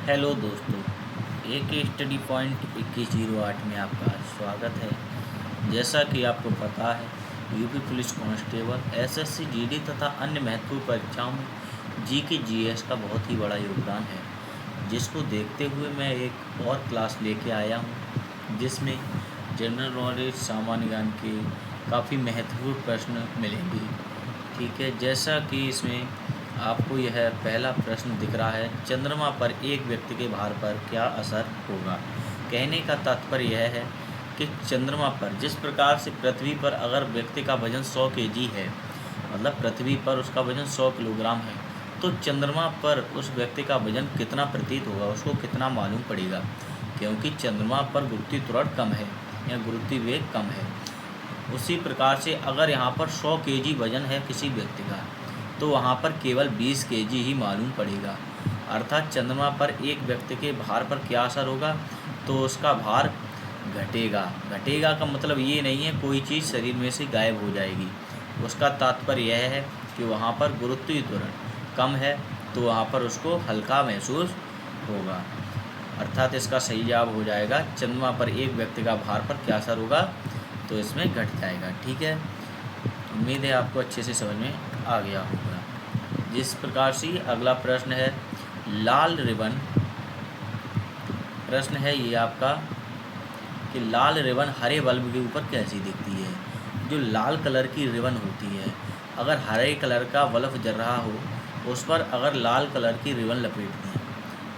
Hello दोस्तों, एक study point 2108 में आपका स्वागत है। जैसा कि आपको पता है, UP police constable, SSC, GD तथा अन्य महत्वपूर्ण परीक्षाओं में जीके जीएस का बहुत ही बड़ा योगदान है, जिसको देखते हुए मैं एक और क्लास लेके आया हूँ, जिसमें जनरल नॉलेज, सामान्य ज्ञान के काफ़ी महत्वपूर्ण प्रश्न मिलेंगे। ठीक है, जैसा कि इसमें आपको यह पहला प्रश्न दिख रहा है, चंद्रमा पर एक व्यक्ति के भार पर क्या असर होगा। कहने का तात्पर्य यह है कि चंद्रमा पर जिस प्रकार से पृथ्वी पर अगर व्यक्ति का वजन 100 केजी है, मतलब पृथ्वी पर उसका वजन 100 किलोग्राम है, तो चंद्रमा पर उस व्यक्ति का वजन कितना प्रतीत होगा, उसको कितना मालूम पड़ेगा, क्योंकि चंद्रमा पर गुरुत्वीय त्वरण कम है या गुरुत्वीय वेग कम है। उसी प्रकार से अगर यहाँ पर 100 केजी वजन है किसी व्यक्ति का, तो वहाँ पर केवल 20 केजी ही मालूम पड़ेगा। अर्थात चंद्रमा पर एक व्यक्ति के भार पर क्या असर होगा, तो उसका भार घटेगा। घटेगा का मतलब ये नहीं है कोई चीज़ शरीर में से गायब हो जाएगी। उसका तात्पर्य यह है कि वहाँ पर गुरुत्वीय त्वरण कम है, तो वहाँ पर उसको हल्का महसूस होगा। अर्थात इसका सही जवाब हो जाएगा, चंद्रमा पर एक व्यक्ति का भार पर क्या असर होगा, तो इसमें घट जाएगा। ठीक है, उम्मीद है आपको अच्छे से समझ में आ गया होगा। जिस प्रकार से अगला प्रश्न है, लाल रिबन प्रश्न है ये आपका कि लाल रिबन हरे बल्ब के ऊपर कैसी दिखती है। जो लाल कलर की रिबन होती है, अगर हरे कलर का बल्ब जल रहा हो, उस पर अगर लाल कलर की रिबन लपेट दें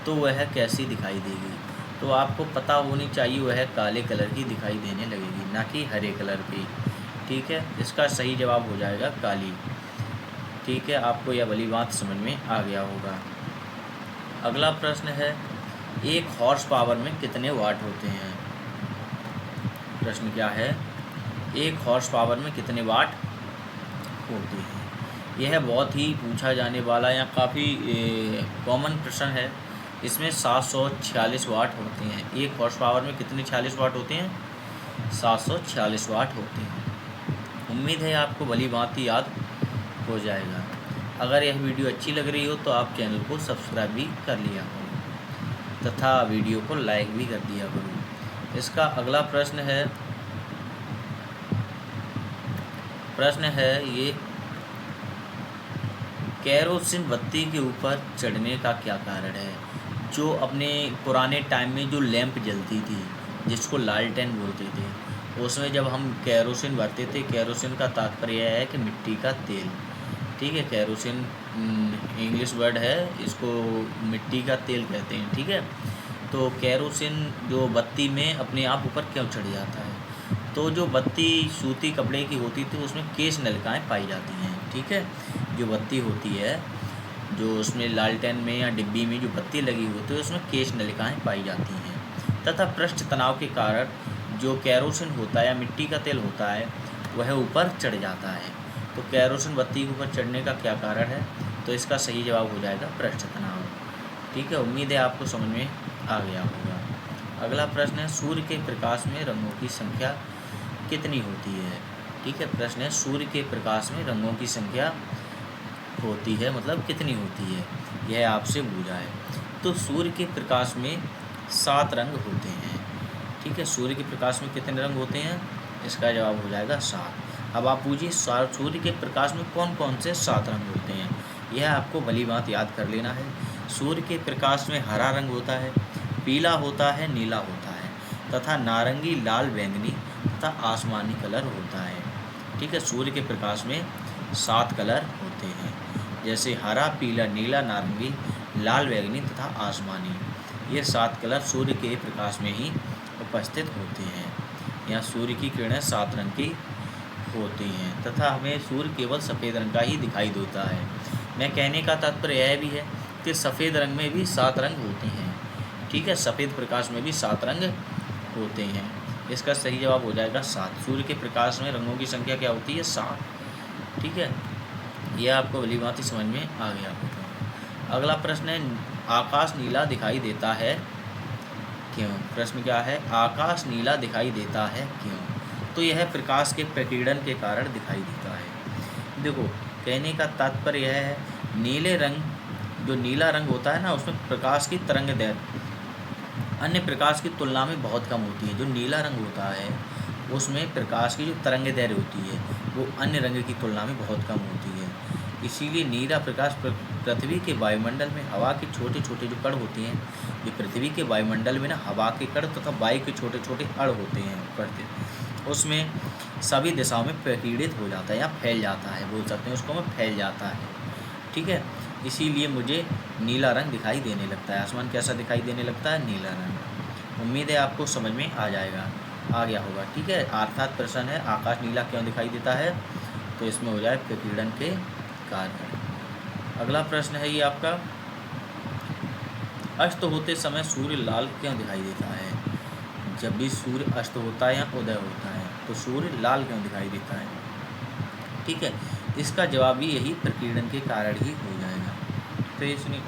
तो वह कैसी दिखाई देगी। तो आपको पता होनी चाहिए वह काले कलर की दिखाई देने लगेगी, ना कि हरे कलर की। ठीक है, इसका सही जवाब हो जाएगा काली। ठीक है, आपको यह भली बात समझ में आ गया होगा। अगला प्रश्न है, एक हॉर्स पावर में कितने वाट होते हैं। प्रश्न क्या है, एक हॉर्स पावर में कितने वाट होते हैं। यह बहुत ही पूछा जाने वाला या काफ़ी कॉमन प्रश्न है। इसमें 746 वाट होते हैं। एक हॉर्स पावर में कितने 46 वाट होते हैं, 746 वाट होते हैं। उम्मीद है आपको भली भांति याद हो जाएगा। अगर यह वीडियो अच्छी लग रही हो तो आप चैनल को सब्सक्राइब भी कर लिया करो तथा वीडियो को लाइक भी कर दिया करो। इसका अगला प्रश्न है ये, केरोसिन बत्ती के ऊपर चढ़ने का क्या कारण है। जो अपने पुराने टाइम में जो लैंप जलती थी, जिसको लालटेन बोलते थे, उसमें जब हम केरोसिन भरते थे, केरोसिन का तात्पर्य है कि मिट्टी का तेल। ठीक है, केरोसिन इंग्लिश वर्ड है, इसको मिट्टी का तेल कहते हैं। ठीक है, तो केरोसिन जो बत्ती में अपने आप ऊपर क्यों चढ़ जाता है, तो जो बत्ती सूती कपड़े की होती थी उसमें केश नलिकाएँ पाई जाती हैं। ठीक है, जो बत्ती होती है, जो उसमें लालटेन में या डिब्बी में जो बत्ती लगी होती है, उसमें केश नलिकाएँ पाई जाती हैं तथा पृष्ठ तनाव के कारण जो केरोसिन होता है या मिट्टी का तेल होता है वह ऊपर चढ़ जाता है। तो केरोसिन बत्ती के ऊपर चढ़ने का क्या कारण है, तो इसका सही जवाब हो जाएगा पृष्ठ तनाव। ठीक है, उम्मीद है आपको समझ में आ गया होगा। अगला प्रश्न है, सूर्य के प्रकाश में रंगों की संख्या कितनी होती है। ठीक है, प्रश्न है, सूर्य के प्रकाश में रंगों की संख्या होती है, मतलब कितनी होती है, यह आपसे पूछा है। तो सूर्य के प्रकाश में 7 रंग होते हैं। ठीक है, सूर्य के प्रकाश में कितने रंग होते हैं, इसका जवाब हो जाएगा 7। अब आप पूछिए सूर्य के प्रकाश में कौन कौन से 7 रंग होते हैं, यह आपको भली बात याद कर लेना है। सूर्य के प्रकाश में हरा रंग होता है, पीला होता है, नीला होता है तथा नारंगी, लाल, बैंगनी तथा आसमानी कलर होता है। ठीक है, सूर्य के प्रकाश में 7 कलर होते हैं, जैसे हरा, पीला, नीला, नारंगी, लाल, बैंगनी तथा आसमानी। ये 7 कलर सूर्य के प्रकाश में ही उपस्थित होते हैं। यहाँ सूर्य की किरणें 7 रंग की होती हैं तथा हमें सूर्य केवल सफ़ेद रंग का ही दिखाई देता है। मैं कहने का तात्पर्य यह भी है कि सफ़ेद रंग में भी 7 रंग होते हैं। ठीक है, सफ़ेद प्रकाश में भी 7 रंग होते हैं। इसका सही जवाब हो जाएगा 7। सूर्य के प्रकाश में रंगों की संख्या क्या होती है, 7। ठीक है, यह आपको भली भांति समझ में आ गया होगा। अगला प्रश्न है, आकाश नीला दिखाई देता है क्यों। प्रश्न क्या है, आकाश नीला दिखाई देता है क्यों। तो यह प्रकाश के प्रकीर्णन के कारण दिखाई देता है। देखो, कहने का तात्पर्य यह है, नीले रंग जो नीला रंग होता है ना, उसमें प्रकाश की तरंगदैर्घ्य अन्य प्रकाश की तुलना में बहुत कम होती है। जो नीला रंग होता है उसमें प्रकाश की जो तरंगदैर्घ्य होती है वो अन्य रंग की तुलना में बहुत कम होती है। इसीलिए नीला प्रकाश पृथ्वी के वायुमंडल में हवा के छोटे छोटे जो कण होते हैं, जो पृथ्वी के वायुमंडल में ना हवा के कण तथा वायु के छोटे छोटे अण होते हैं पड़ते, उसमें सभी दिशाओं में प्रकीर्णित हो जाता है या फैल जाता है, बोल सकते हैं उसको में फैल जाता है। ठीक है, इसीलिए मुझे नीला रंग दिखाई देने लगता है। आसमान कैसा दिखाई देने लगता है? नीला रंग। उम्मीद है आपको समझ में आ गया होगा। ठीक है, अर्थात प्रश्न है आकाश नीला क्यों दिखाई देता है, तो इसमें हो जाए प्रकीर्णन के कारण। अगला प्रश्न है ये आपका, अस्त होते समय सूर्य लाल क्यों दिखाई देता है? जब भी सूर्य अस्त होता है या उदय होता है तो सूर्य लाल क्यों दिखाई देता है? ठीक है, इसका जवाब भी यही प्रकीर्णन के कारण ही हो जाएगा। तो ये सुनिए,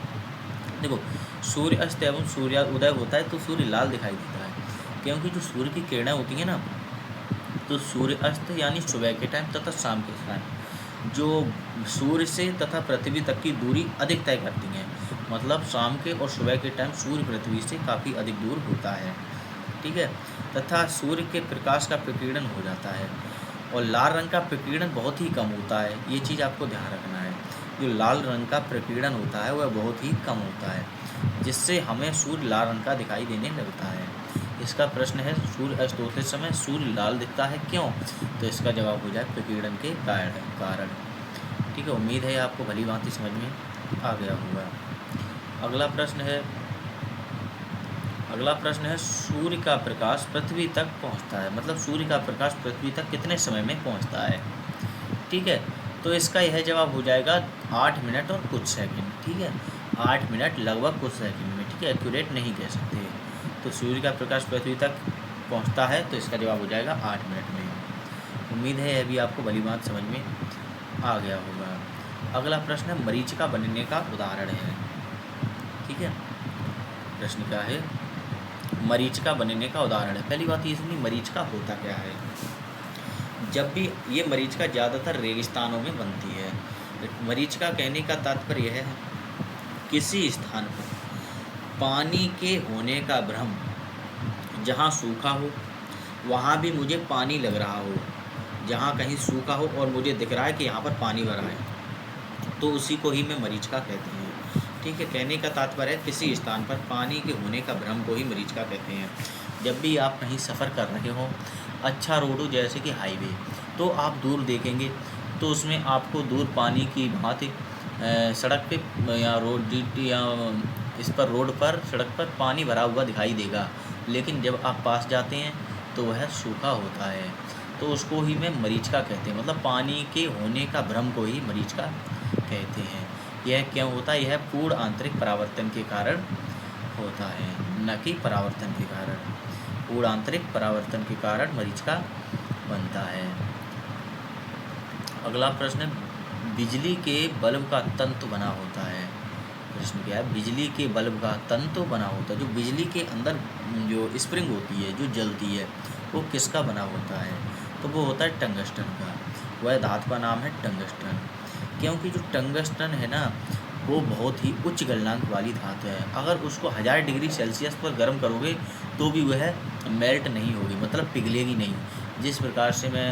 देखो सूर्य अस्त एवं सूर्य उदय होता है तो सूर्य लाल दिखाई देता है, क्योंकि जो सूर्य की किरणें होती हैं ना, तो सूर्य अस्त यानी सुबह के टाइम तथा शाम के टाइम जो सूर्य से तथा पृथ्वी तक की दूरी अधिक तय करती हैं। मतलब शाम के और सुबह के टाइम सूर्य पृथ्वी से काफ़ी अधिक दूर होता है। ठीक है, तथा सूर्य के प्रकाश का प्रकीर्णन हो जाता है और लाल रंग का प्रकीर्णन बहुत ही कम होता है। ये चीज़ आपको ध्यान रखना है, जो लाल रंग का प्रकीर्णन होता है वह बहुत ही कम होता है, जिससे हमें सूर्य लाल रंग का दिखाई देने लगता है। इसका प्रश्न है सूर्य अस्त होते समय सूर्य लाल दिखता है क्यों, तो इसका जवाब हो जाए प्रकीर्णन के कारण। ठीक है, उम्मीद है आपको भली भांति समझ में आ गया होगा। अगला प्रश्न है सूर्य का प्रकाश पृथ्वी तक पहुंचता है, मतलब सूर्य का प्रकाश पृथ्वी तक कितने समय में पहुंचता है? ठीक है, तो इसका यह जवाब हो जाएगा 8 मिनट और कुछ सेकंड। ठीक है, 8 मिनट लगभग कुछ सेकंड में। ठीक है, एक्यूरेट नहीं कह सकते। तो सूर्य का प्रकाश पृथ्वी तक पहुंचता है तो इसका जवाब हो जाएगा 8 मिनट में। उम्मीद है यह भी आपको भली बात समझ में आ गया होगा। अगला प्रश्न है मरीचिका बनने का उदाहरण है। ठीक है, प्रश्न क्या है? मरीचिका बनने का उदाहरण है। पहली बात ये सुनिए, मरीचिका होता क्या है? जब भी ये मरीचिका ज़्यादातर रेगिस्तानों में बनती है। मरीचिका कहने का तात्पर्य है किसी स्थान पर पानी के होने का भ्रम, जहाँ सूखा हो वहाँ भी मुझे पानी लग रहा हो, जहाँ कहीं सूखा हो और मुझे दिख रहा है कि यहाँ पर पानी भरा है, तो उसी को ही मैं मरीचिका कहते हैं। ठीक है, कहने का तात्पर्य है किसी स्थान पर पानी के होने का भ्रम को ही मरीचिका कहते हैं। जब भी आप कहीं सफ़र कर रहे हो, अच्छा रोड हो जैसे कि हाईवे, तो आप दूर देखेंगे तो उसमें आपको दूर पानी की भांति सड़क पे या रोड पर सड़क पर पानी भरा हुआ दिखाई देगा, लेकिन जब आप पास जाते हैं तो वह सूखा होता है, तो उसको ही मैं मरीचिका कहते हैं। मतलब पानी के होने का भ्रम को ही मरीचिका कहते हैं। यह क्यों होता है? यह पूर्ण आंतरिक परावर्तन के कारण होता है, न कि परावर्तन के कारण। पूर्ण आंतरिक परावर्तन के कारण मरीचिका बनता है। अगला प्रश्न है बिजली के बल्ब का तंतु बना होता है। प्रश्न क्या है? बिजली के बल्ब का तंतु बना होता है। जो बिजली के अंदर जो स्प्रिंग होती है जो जलती है वो किसका बना होता है? तो वो होता है टंगस्टन का। वह धातु का नाम है टंगस्टन, क्योंकि जो टंगस्टन है ना वो बहुत ही उच्च गलनांक वाली धातु है। अगर उसको 1000 डिग्री सेल्सियस पर गर्म करोगे तो भी वह मेल्ट नहीं होगी, मतलब पिघलेगी नहीं। जिस प्रकार से मैं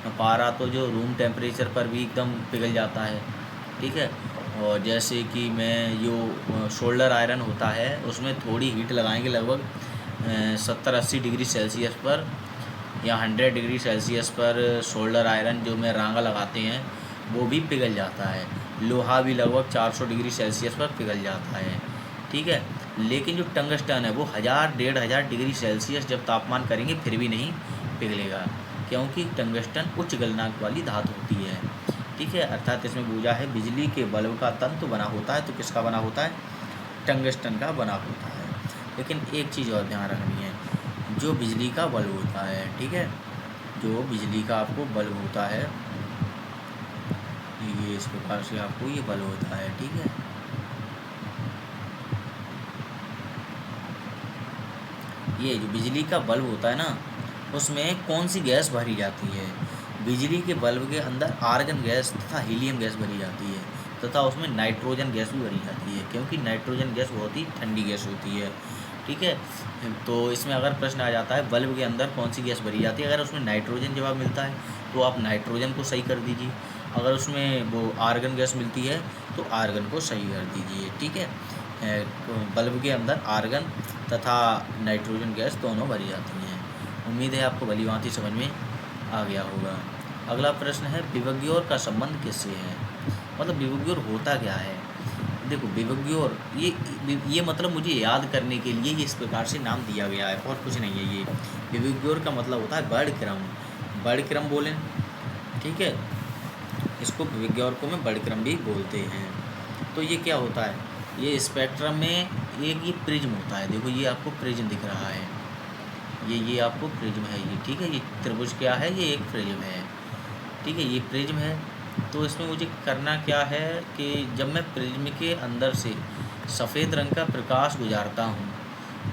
पारा तो जो रूम टेम्परेचर पर भी एकदम पिघल जाता है। ठीक है, और जैसे कि मैं जो शोल्डर आयरन होता है उसमें थोड़ी हीट लगाएंगे लगभग 70-80 डिग्री सेल्सियस पर या 100 डिग्री सेल्सियस पर शोल्डर आयरन जो में रांगा लगाते हैं वो भी पिघल जाता है। लोहा भी लगभग 400 डिग्री सेल्सियस पर पिघल जाता है। ठीक है, लेकिन जो टंगस्टन है वो 1000-1500 डिग्री सेल्सियस जब तापमान करेंगे फिर भी नहीं पिघलेगा, क्योंकि टंगस्टन उच्च गलनांक वाली धातु होती है। ठीक है, अर्थात इसमें बूझा है बिजली के बल्ब का तंतु बना होता है, तो किसका बना होता है? टंगस्टन का बना होता है। लेकिन एक चीज़ और ध्यान रखनी है, जो बिजली का बल्ब होता है, ठीक है, जो बिजली का आपको बल्ब होता है, ये इस प्रकार से आपको ये बल्ब होता है। ठीक है, ये जो बिजली का बल्ब होता है ना उसमें कौन सी गैस भरी जाती है? बिजली के बल्ब के अंदर आर्गन गैस तथा हीलियम गैस भरी जाती है। तथा उसमें नाइट्रोजन गैस भी भरी जाती है, क्योंकि नाइट्रोजन गैस बहुत ही ठंडी गैस होती है। ठीक है, तो इसमें अगर प्रश्न आ जाता है बल्ब के अंदर कौन सी गैस भरी जाती है, अगर उसमें नाइट्रोजन जवाब मिलता है तो आप नाइट्रोजन को सही कर दीजिए, अगर उसमें वो आर्गन गैस मिलती है तो आर्गन को सही कर दीजिए। ठीक है, बल्ब के अंदर आर्गन तथा नाइट्रोजन गैस दोनों भरी जाती हैं। उम्मीद है आपको भली भांति समझ में आ गया होगा। अगला प्रश्न है विबग्योर का संबंध किससे है, मतलब विबग्योर होता क्या है। देखो विबग्योर ये मतलब मुझे याद करने के लिए ये इस प्रकार से नाम दिया गया है और कुछ नहीं है। ये विबग्योर का मतलब होता है बर्ड क्रम, बर्ड क्रम बोलें। ठीक है, इसको विबग्योर को में बर्ड क्रम भी बोलते हैं। तो ये क्या होता है, ये स्पेक्ट्रम में एक ये प्रिज्म होता है। देखो ये आपको प्रिज्म दिख रहा है, ये आपको प्रिज्म है ये। ठीक है, ये त्रिभुज क्या है, ये एक प्रिज्म है। ठीक है, ये प्रिज्म है। तो इसमें मुझे करना क्या है कि जब मैं प्रिज्म के अंदर से सफ़ेद रंग का प्रकाश गुजारता हूँ,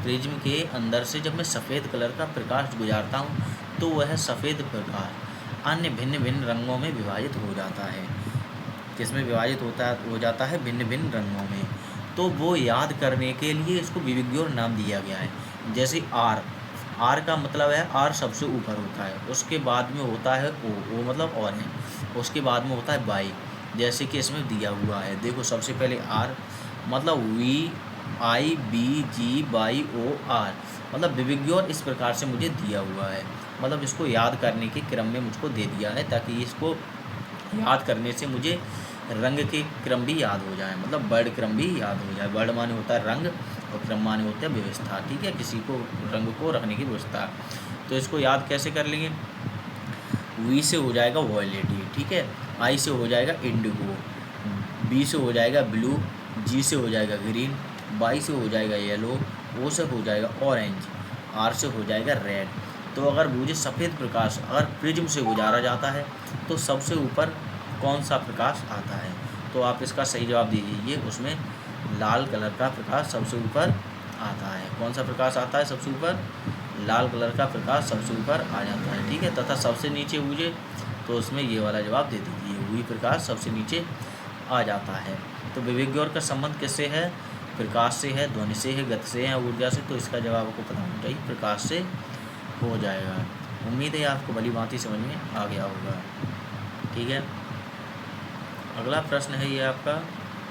प्रिज्म के अंदर से जब मैं सफ़ेद कलर का प्रकाश गुजारता हूँ तो वह सफ़ेद प्रकाश अन्य भिन्न भिन्न रंगों में विभाजित हो जाता है। किसमें विभाजित हो जाता है, भिन्न भिन्न रंगों में। तो वो याद करने के लिए इसको विबग्योर नाम दिया गया है। जैसे आर का मतलब है आर सबसे ऊपर होता है, उसके बाद में होता है ओ मतलब ऑरेंज, उसके बाद में होता है बाई, जैसे कि इसमें दिया हुआ है। देखो सबसे पहले आर मतलब VIBGY OR, मतलब विबग्योर इस प्रकार से मुझे दिया हुआ है, मतलब इसको याद करने के क्रम में मुझको दे दिया है, ताकि इसको याद करने से मुझे रंग के क्रम भी याद हो जाए, मतलब वर्ड क्रम भी याद हो जाए। वर्ड माने होता है रंग और क्रम माने होता है व्यवस्था। ठीक है, किसी को रंग को रखने की व्यवस्था। तो इसको याद कैसे कर लेंगे, V से हो जाएगा वॉयलेटी, ठीक है, I से हो जाएगा इंडिगो, B से हो जाएगा ब्लू, G से हो जाएगा ग्रीन, Y से हो जाएगा येलो, O से हो जाएगा ऑरेंज, R से हो जाएगा रेड। तो अगर मुझे सफ़ेद प्रकाश अगर प्रिज्म से गुजारा जाता है तो सबसे ऊपर कौन सा प्रकाश आता है, तो आप इसका सही जवाब दीजिए। उसमें लाल कलर का प्रकाश सबसे ऊपर आता है। कौन सा प्रकाश आता है सबसे ऊपर, लाल कलर का प्रकाश सबसे ऊपर आ जाता है। ठीक है, तथा सबसे नीचे मुझे तो उसमें ये वाला जवाब दे दीजिए, वही प्रकाश सबसे नीचे आ जाता है। तो विबग्योर का संबंध किससे है, प्रकाश से है, ध्वनि से है, गति से है, ऊर्जा से। तो इसका जवाब आपको पता होना चाहिए, प्रकाश से हो जाएगा। उम्मीद है आपको भली भांति समझ में आ गया होगा। ठीक है, अगला प्रश्न है ये आपका,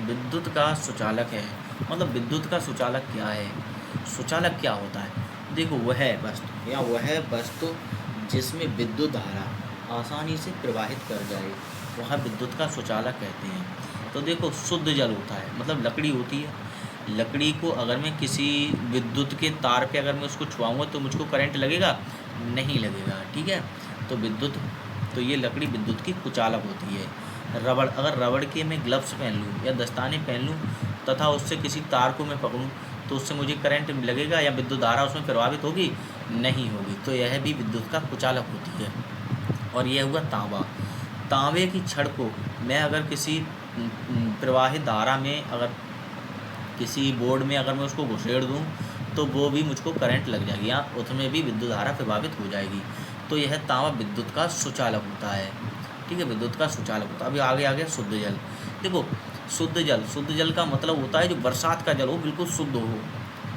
विद्युत का सुचालक है, मतलब विद्युत का सुचालक क्या है, सुचालक क्या होता है। देखो वह वस्तु या वह वस्तु जिसमें विद्युत धारा आसानी से प्रवाहित कर जाए वह विद्युत का सुचालक कहते हैं। तो देखो शुद्ध जल होता है, मतलब लकड़ी होती है, लकड़ी को अगर मैं किसी विद्युत के तार पे अगर मैं उसको छुआऊँगा तो मुझको करंट लगेगा, नहीं लगेगा। ठीक है, तो विद्युत तो ये लकड़ी विद्युत की कुचालक होती है। रबड़, अगर रबड़ के मैं ग्लव्स पहन लूँ या दस्ताने पहन लूँ तथा उससे किसी तार को मैं पकड़ूँ तो उससे मुझे करंट लगेगा या विद्युत धारा उसमें प्रभावित होगी, नहीं होगी। तो यह भी विद्युत का कुचालक होती है। और यह हुआ तांबा, तांबे की छड़ को मैं अगर किसी प्रवाहित धारा में अगर किसी बोर्ड में अगर मैं उसको घुसेड़ दूँ तो वो भी मुझको करंट लग जाएगी या उसमें भी विद्युत धारा प्रभावित हो जाएगी। तो यह तांबा विद्युत का सुचालक होता है। ठीक है, विद्युत का सुचालक होता है। अभी आगे आ गया शुद्ध जल। देखो शुद्ध जल का मतलब होता है जो बरसात का जल हो, बिल्कुल शुद्ध हो,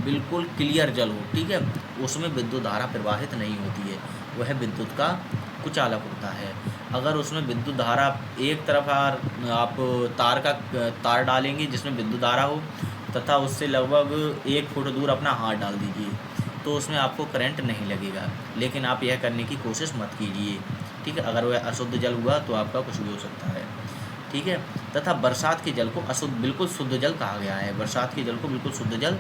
बिल्कुल क्लियर जल हो। ठीक है, उसमें विद्युत धारा प्रवाहित नहीं होती है, वह विद्युत का कुचालक होता है। अगर उसमें विद्युत धारा एक तरफ आप तार डालेंगे जिसमें विद्युत धारा हो तथा उससे लगभग 1 फुट दूर अपना हाथ डाल दीजिए तो उसमें आपको करंट नहीं लगेगा, लेकिन आप यह करने की कोशिश मत कीजिए। ठीक है, अगर वह अशुद्ध जल हुआ तो आपका कुछ भी हो सकता है। ठीक है, तथा बरसात के जल को अशुद्ध बिल्कुल शुद्ध जल कहा गया है, बरसात के जल को बिल्कुल शुद्ध जल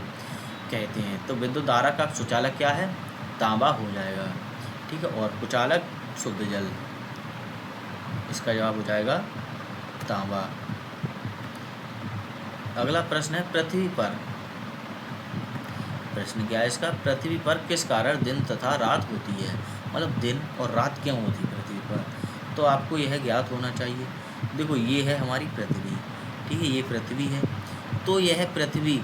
कहते हैं। तो विद्युत धारा का सुचालक क्या है, तांबा हो जाएगा। ठीक है, और कुचालक शुद्ध जल, इसका जवाब हो जाएगा तांबा। अगला प्रश्न है पृथ्वी पर, प्रश्न क्या है इसका, पृथ्वी पर किस कारण दिन तथा रात होती है, मतलब दिन और रात क्यों होती है पृथ्वी पर। तो आपको यह ज्ञात होना चाहिए। देखो ये है हमारी पृथ्वी, ठीक है, ये पृथ्वी है। तो यह पृथ्वी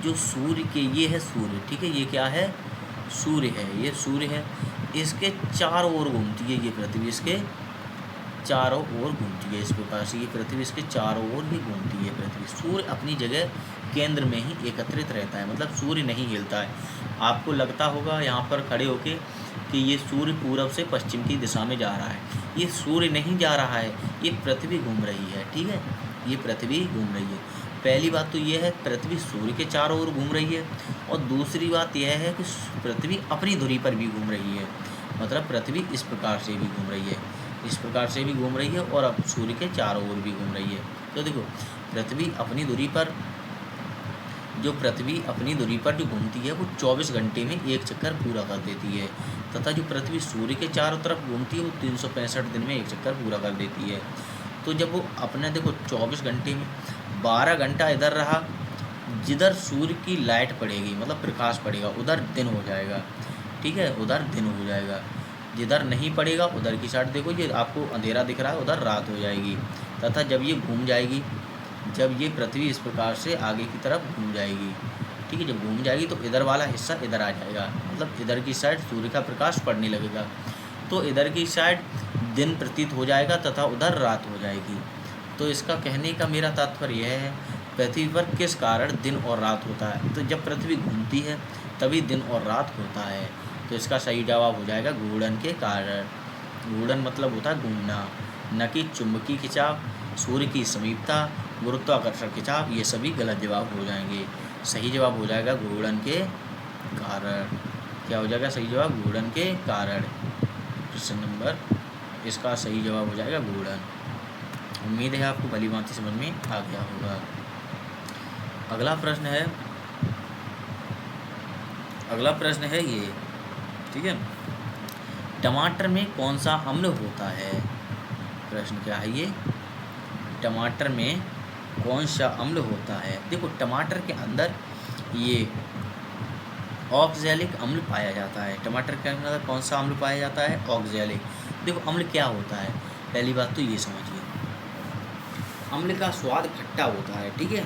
जो सूर्य के, ये है सूर्य, ठीक है, ये क्या है, सूर्य है, ये सूर्य है। इसके चारों ओर घूमती है ये पृथ्वी, इसके चारों ओर घूमती है। इस प्रकार से ये पृथ्वी इसके चारों ओर ही घूमती है पृथ्वी। सूर्य अपनी जगह केंद्र में ही एकत्रित रहता है, मतलब सूर्य नहीं हिलता है। आपको लगता होगा यहाँ पर खड़े होके कि ये सूर्य पूरब से पश्चिम की दिशा में जा रहा है। ये सूर्य नहीं जा रहा है, ये पृथ्वी घूम रही है। ठीक है, ये पृथ्वी घूम रही है। पहली बात तो ये है पृथ्वी सूर्य के चारों ओर घूम रही है, और दूसरी बात यह है कि पृथ्वी अपनी धुरी पर भी घूम रही है। मतलब पृथ्वी इस प्रकार से भी घूम रही है, इस प्रकार से भी घूम रही है, और अब सूर्य के चारों ओर भी घूम रही है। तो देखो पृथ्वी अपनी धुरी पर जो घूमती है वो 24 घंटे में एक चक्कर पूरा कर देती है, तथा जो पृथ्वी सूर्य के चारों तरफ घूमती है वो 365 दिन में एक चक्कर पूरा कर देती है। तो जब वो अपने देखो 24 घंटे में 12 घंटा इधर रहा, जिधर सूर्य की लाइट पड़ेगी मतलब प्रकाश पड़ेगा उधर दिन हो जाएगा। ठीक है, उधर दिन हो जाएगा। जिधर नहीं पड़ेगा उधर की साइड देखो, ये आपको अंधेरा दिख रहा है, उधर रात हो जाएगी। तथा जब ये घूम जाएगी, जब ये पृथ्वी इस प्रकार से आगे की तरफ घूम जाएगी, ठीक है, जब घूम जाएगी तो इधर वाला हिस्सा इधर आ जाएगा, मतलब इधर की साइड सूर्य का प्रकाश पड़ने लगेगा। तो इधर की साइड दिन प्रतीत हो जाएगा तथा उधर रात हो जाएगी। तो इसका कहने का मेरा तात्पर्य यह है, पृथ्वी पर किस कारण दिन और रात होता है? तो जब पृथ्वी घूमती है तभी दिन और रात होता है। तो इसका सही जवाब हो जाएगा घूर्णन के कारण। घूर्णन मतलब होता है घूमना, न कि चुंबकीय खिंचाव, सूर्य की समीपता, गुरुत्वाकर्षण खिंचाव, ये सभी गलत जवाब हो जाएंगे। सही जवाब हो जाएगा घूर्णन के कारण। क्या हो जाएगा सही जवाब? घूर्णन के कारण। प्रश्न नंबर इसका सही जवाब हो जाएगा घूर्णन। उम्मीद है आपको भली भांति समझ में आ गया होगा। अगला प्रश्न है ये, ठीक है, टमाटर में कौन सा अम्ल होता है? प्रश्न क्या है ये? टमाटर में कौन सा अम्ल होता है? देखो टमाटर के अंदर ये ऑक्सैलिक अम्ल पाया जाता है। टमाटर के अंदर कौन सा अम्ल पाया जाता है? ऑक्सैलिक। देखो अम्ल क्या होता है, पहली बात तो ये समझिए, अम्ल का स्वाद खट्टा होता है। ठीक है,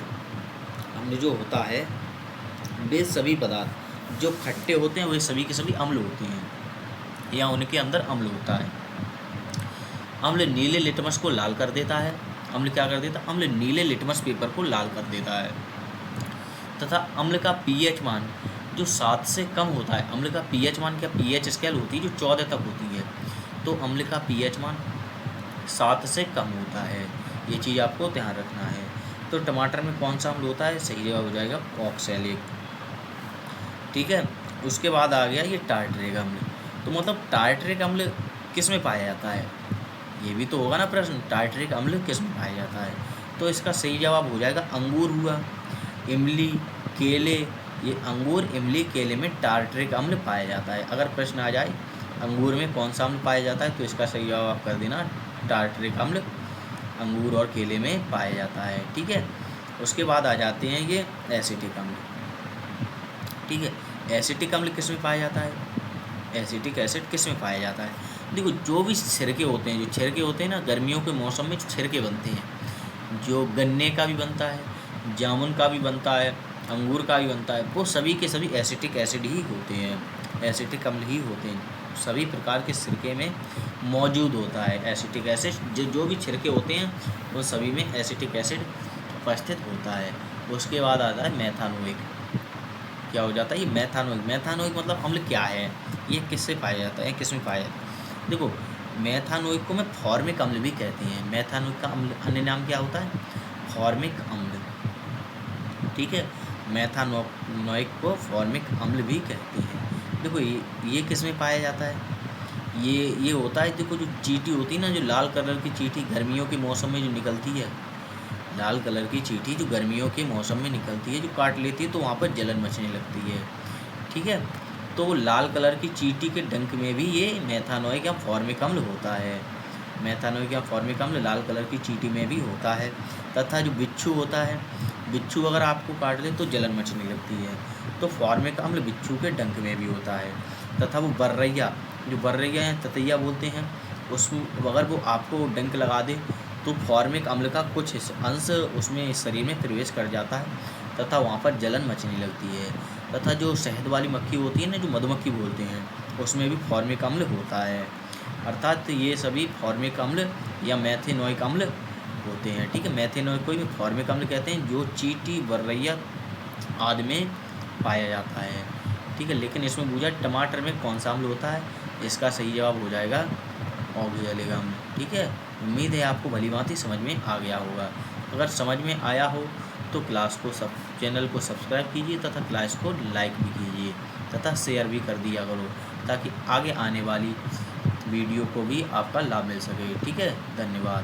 अम्ल जो होता है वे सभी पदार्थ जो खट्टे होते हैं वे सभी के सभी अम्ल होते हैं, या उनके अंदर अम्ल होता है। अम्ल नीले लिटमस को लाल कर देता है। अम्ल क्या कर देता है? अम्ल नीले लिटमस पेपर को लाल कर देता है। तथा अम्ल का पीएच मान जो 7 से कम होता है, अम्ल का पीएच मान क्या, पीएच स्केल होती है जो 14 तक होती है, तो अम्ल का पीएच मान 7 से कम होता है। ये चीज़ आपको ध्यान रखना है। तो टमाटर में कौन सा अम्ल होता है? सही जवाब हो जाएगा ऑक्सैलिक। ठीक है, उसके बाद आ गया ये टार्टरिक अम्ल। तो मतलब टार्टरिक अम्ल किस में पाया जाता है? ये भी तो होगा ना प्रश्न, टार्टरिक अम्ल किस में पाया जाता है? तो इसका सही जवाब हो जाएगा अंगूर हुआ, इमली, केले। ये अंगूर, इमली, केले में टार्टरिक अम्ल पाया जाता है। अगर प्रश्न आ जाए अंगूर में कौन सा अम्ल पाया जाता है, तो इसका सही जवाब आप कर देना टार्टरिक अम्ल अंगूर और केले में पाया जाता है। ठीक है, उसके बाद आ जाते हैं ये एसिटिक अम्ल। ठीक है, एसिटिक अम्ल किस में पाया जाता है? एसिटिक एसिड किस में पाया जाता है? देखो जो भी छिरके होते हैं, जो छिरके होते हैं ना, गर्मियों के मौसम में जो छिरके बनते हैं, जो गन्ने का भी बनता है, जामुन का भी बनता है, अंगूर का भी बनता है, वो सभी के सभी एसिटिक एसिड ही होते हैं, एसिटिक अम्ल ही होते हैं। सभी प्रकार के सिरके में मौजूद होता है एसिटिक एसिड। जो भी छिरके होते हैं वो सभी में एसिटिक एसिड उपस्थित होता है। उसके बाद आता है मेथानोइक। क्या हो जाता है ये? मेथानोइक। मेथानोइक मतलब अम्ल क्या है, ये किससे पाया जाता है, किस में पाया जाता है? देखो मेथानोइक को मैं फॉर्मिक अम्ल भी कहते हैं। मेथानोइक का अम्ल अन्य नाम क्या होता है? फॉर्मिक अम्ल। ठीक है, मेथानोइक को फॉर्मिक अम्ल भी कहते हैं। देखो ये किस में पाया जाता है? ये होता है, देखो जो चींटी होती है ना, जो लाल कलर की चींटी गर्मियों के मौसम में जो निकलती है, लाल कलर की चींटी जो गर्मियों के मौसम में निकलती है, जो काट लेती है तो वहाँ पर जलन मचने लगती है। ठीक है, तो लाल कलर की चींटी के डंक में भी ये मेथानोइक या फॉर्मिक अम्ल होता है। मेथानोइक या फॉर्मिक अम्ल लाल कलर की चींटी में भी होता है। तथा जो बिच्छू होता है, बिच्छू अगर आपको काट ले तो जलन मचने लगती है, तो फॉर्मिक अम्ल बिच्छू के डंक में भी होता है। तथा वो बर्रैया, जो बर्रैया या ततैया बोलते हैं, उसमें अगर वो आपको डंक लगा दे तो फॉर्मिक अम्ल का कुछ अंश उसमें शरीर में प्रवेश कर जाता है तथा वहाँ पर जलन मचने लगती है। तथा जो शहद वाली मक्खी होती है ना, जो मधुमक्खी बोलते हैं, उसमें भी फॉर्मिक अम्ल होता है। अर्थात ये सभी फॉर्मिक अम्ल या मेथेनोइक अम्ल होते हैं। ठीक है, मेथेनोइक को भी फॉर्मिक अम्ल कहते हैं, जो चींटी, बर्रैया आदि में पाया जाता है। ठीक है, लेकिन इसमें पूछा टमाटर में कौन सा अम्ल होता है, इसका सही जवाब हो जाएगा ऑक्जेलिक अम्ल। ठीक है, उम्मीद है आपको भली भांति समझ में आ गया होगा। अगर समझ में आया हो तो चैनल को सब्सक्राइब कीजिए तथा क्लास को लाइक भी कीजिए तथा शेयर भी कर दिया करो, ताकि आगे आने वाली वीडियो को भी आपका लाभ मिल सके। ठीक है, धन्यवाद।